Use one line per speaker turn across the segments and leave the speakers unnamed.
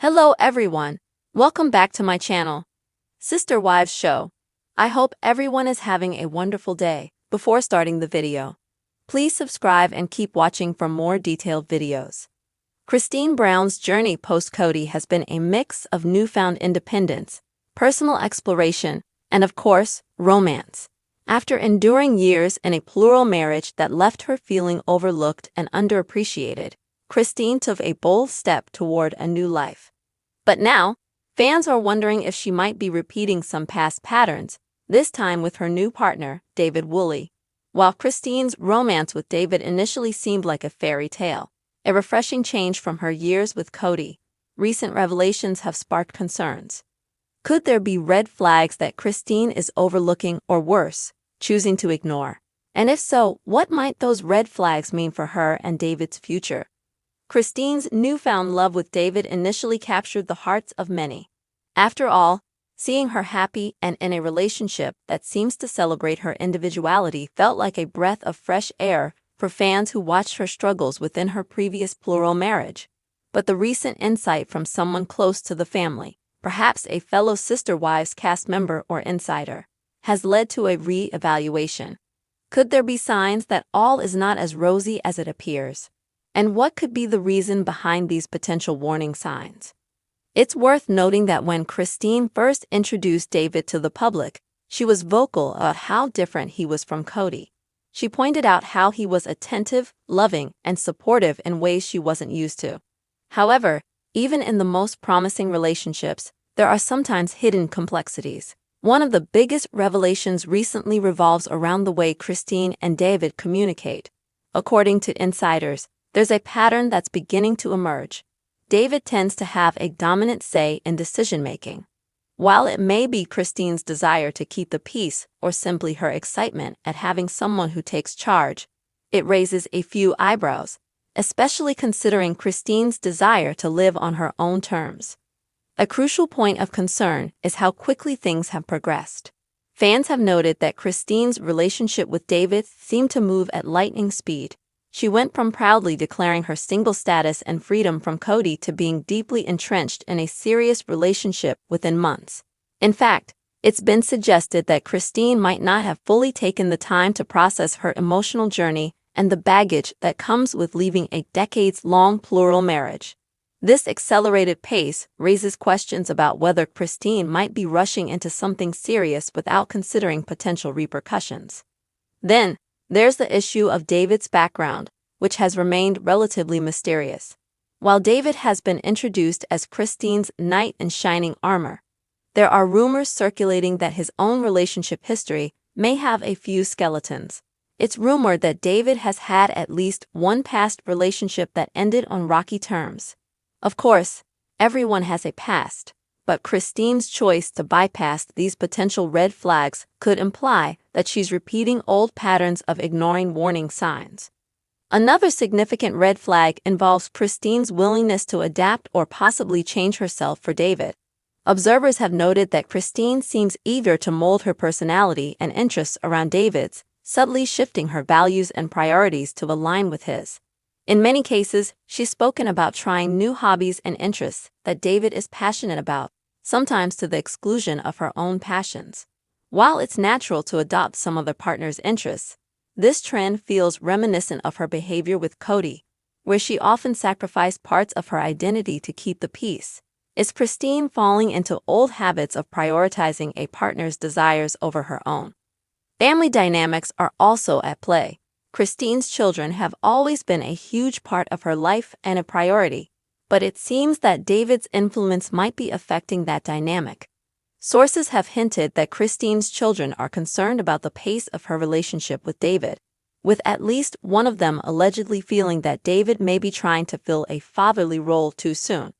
Hello everyone, welcome back to my channel, Sister Wives Show. I hope everyone is having a wonderful day. Before starting the video, please subscribe and keep watching for more detailed videos. Christine Brown's journey post-Cody has been a mix of newfound independence, personal exploration, and of course, romance. After enduring years in a plural marriage that left her feeling overlooked and underappreciated, Christine took a bold step toward a new life. But now, fans are wondering if she might be repeating some past patterns, this time with her new partner, David Woolley. While Christine's romance with David initially seemed like a fairy tale, a refreshing change from her years with Cody, recent revelations have sparked concerns. Could there be red flags that Christine is overlooking or worse, choosing to ignore? And if so, what might those red flags mean for her and David's future? Christine's newfound love with David initially captured the hearts of many. After all, seeing her happy and in a relationship that seems to celebrate her individuality felt like a breath of fresh air for fans who watched her struggles within her previous plural marriage. But the recent insight from someone close to the family, perhaps a fellow Sister Wives cast member or insider, has led to a re-evaluation. Could there be signs that all is not as rosy as it appears? And what could be the reason behind these potential warning signs? It's worth noting that when Christine first introduced David to the public, she was vocal about how different he was from Cody. She pointed out how he was attentive, loving, and supportive in ways she wasn't used to. However, even in the most promising relationships, there are sometimes hidden complexities. One of the biggest revelations recently revolves around the way Christine and David communicate. According to insiders, there's a pattern that's beginning to emerge. David tends to have a dominant say in decision-making. While it may be Christine's desire to keep the peace or simply her excitement at having someone who takes charge, it raises a few eyebrows, especially considering Christine's desire to live on her own terms. A crucial point of concern is how quickly things have progressed. Fans have noted that Christine's relationship with David seemed to move at lightning speed. She went from proudly declaring her single status and freedom from Cody to being deeply entrenched in a serious relationship within months. In fact, it's been suggested that Christine might not have fully taken the time to process her emotional journey and the baggage that comes with leaving a decades-long plural marriage. This accelerated pace raises questions about whether Christine might be rushing into something serious without considering potential repercussions. Then, there's the issue of David's background, which has remained relatively mysterious. While David has been introduced as Christine's knight in shining armor, there are rumors circulating that his own relationship history may have a few skeletons. It's rumored that David has had at least one past relationship that ended on rocky terms. Of course, everyone has a past, but Christine's choice to bypass these potential red flags could imply that she's repeating old patterns of ignoring warning signs. Another significant red flag involves Christine's willingness to adapt or possibly change herself for David. Observers have noted that Christine seems eager to mold her personality and interests around David's, subtly shifting her values and priorities to align with his. In many cases, she's spoken about trying new hobbies and interests that David is passionate about, sometimes to the exclusion of her own passions. While it's natural to adopt some of the partner's interests, this trend feels reminiscent of her behavior with Cody, where she often sacrificed parts of her identity to keep the peace. Is Christine falling into old habits of prioritizing a partner's desires over her own? Family dynamics are also at play. Christine's children have always been a huge part of her life and a priority, but it seems that David's influence might be affecting that dynamic. Sources have hinted that Christine's children are concerned about the pace of her relationship with David, with at least one of them allegedly feeling that David may be trying to fill a fatherly role too soon.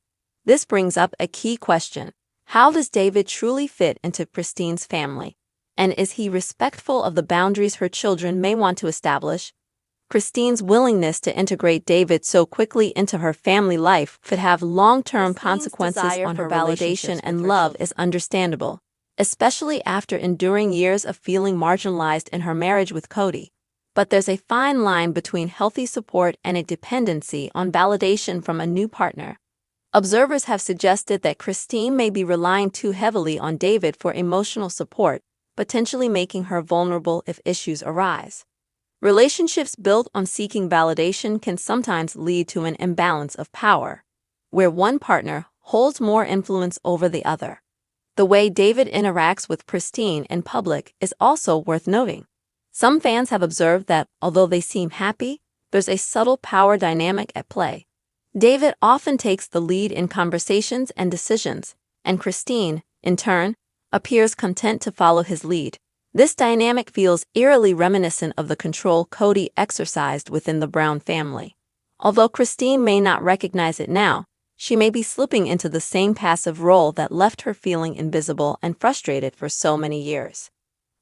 This brings up a key question. How does David truly fit into Christine's family? And is he respectful of the boundaries her children may want to establish? Christine's willingness to integrate David so quickly into her family life could have long-term consequences on her validation and love is understandable, especially after enduring years of feeling marginalized in her marriage with Cody. But there's a fine line between healthy support and a dependency on validation from a new partner. Observers have suggested that Christine may be relying too heavily on David for emotional support, potentially making her vulnerable if issues arise. Relationships built on seeking validation can sometimes lead to an imbalance of power, where one partner holds more influence over the other. The way David interacts with Christine in public is also worth noting. Some fans have observed that, although they seem happy, there's a subtle power dynamic at play. David often takes the lead in conversations and decisions, and Christine, in turn, appears content to follow his lead. This dynamic feels eerily reminiscent of the control Cody exercised within the Brown family. Although Christine may not recognize it now, she may be slipping into the same passive role that left her feeling invisible and frustrated for so many years.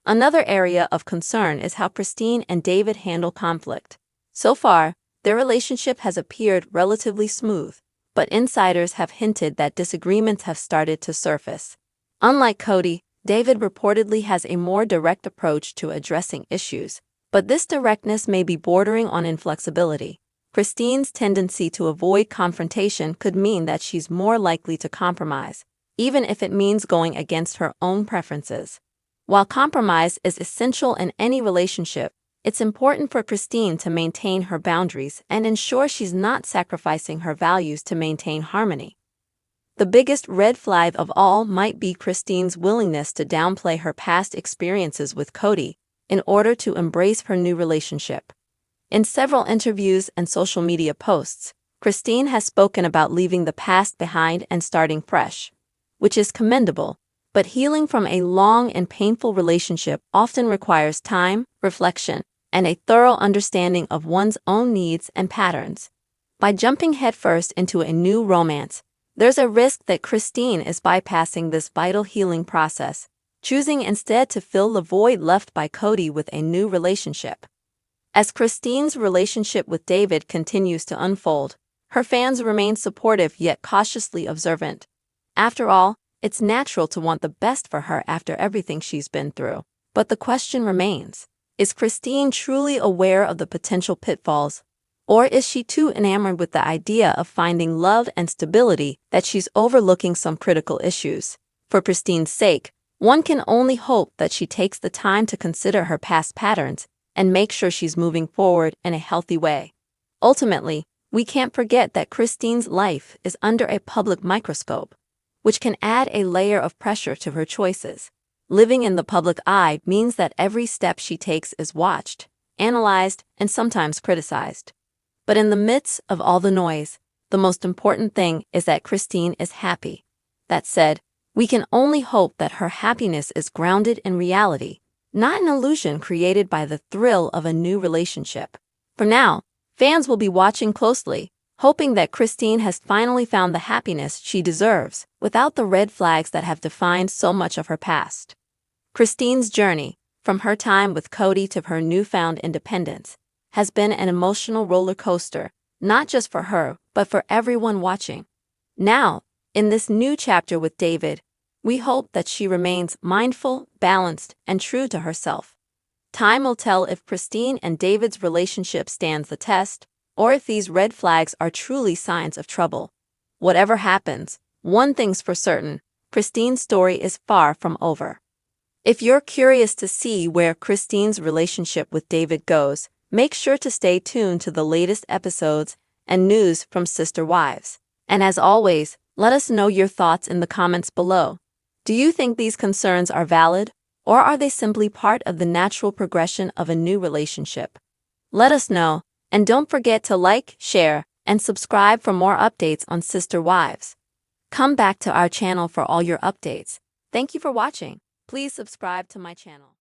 Another area of concern is how Christine and David handle conflict. So far, their relationship has appeared relatively smooth, but insiders have hinted that disagreements have started to surface. Unlike Cody, David reportedly has a more direct approach to addressing issues, but this directness may be bordering on inflexibility. Christine's tendency to avoid confrontation could mean that she's more likely to compromise, even if it means going against her own preferences. While compromise is essential in any relationship, it's important for Christine to maintain her boundaries and ensure she's not sacrificing her values to maintain harmony. The biggest red flag of all might be Christine's willingness to downplay her past experiences with Cody in order to embrace her new relationship. In several interviews and social media posts, Christine has spoken about leaving the past behind and starting fresh, which is commendable, but healing from a long and painful relationship often requires time, reflection, and a thorough understanding of one's own needs and patterns. By jumping headfirst into a new romance, there's a risk that Christine is bypassing this vital healing process, choosing instead to fill the void left by Cody with a new relationship. As Christine's relationship with David continues to unfold, her fans remain supportive yet cautiously observant. After all, it's natural to want the best for her after everything she's been through. But the question remains, is Christine truly aware of the potential pitfalls? Or is she too enamored with the idea of finding love and stability that she's overlooking some critical issues? For Christine's sake, one can only hope that she takes the time to consider her past patterns and make sure she's moving forward in a healthy way. Ultimately, we can't forget that Christine's life is under a public microscope, which can add a layer of pressure to her choices. Living in the public eye means that every step she takes is watched, analyzed, and sometimes criticized. But in the midst of all the noise, the most important thing is that Christine is happy. That said, we can only hope that her happiness is grounded in reality, not an illusion created by the thrill of a new relationship. For now, fans will be watching closely, hoping that Christine has finally found the happiness she deserves without the red flags that have defined so much of her past. Christine's journey, from her time with Cody to her newfound independence, has been an emotional roller coaster, not just for her, but for everyone watching. Now, in this new chapter with David, we hope that she remains mindful, balanced, and true to herself. Time will tell if Christine and David's relationship stands the test, or if these red flags are truly signs of trouble. Whatever happens, one thing's for certain, Christine's story is far from over. If you're curious to see where Christine's relationship with David goes, make sure to stay tuned to the latest episodes and news from Sister Wives. And as always, let us know your thoughts in the comments below. Do you think these concerns are valid, or are they simply part of the natural progression of a new relationship? Let us know, and don't forget to like, share, and subscribe for more updates on Sister Wives. Come back to our channel for all your updates. Thank you for watching. Please subscribe to my channel.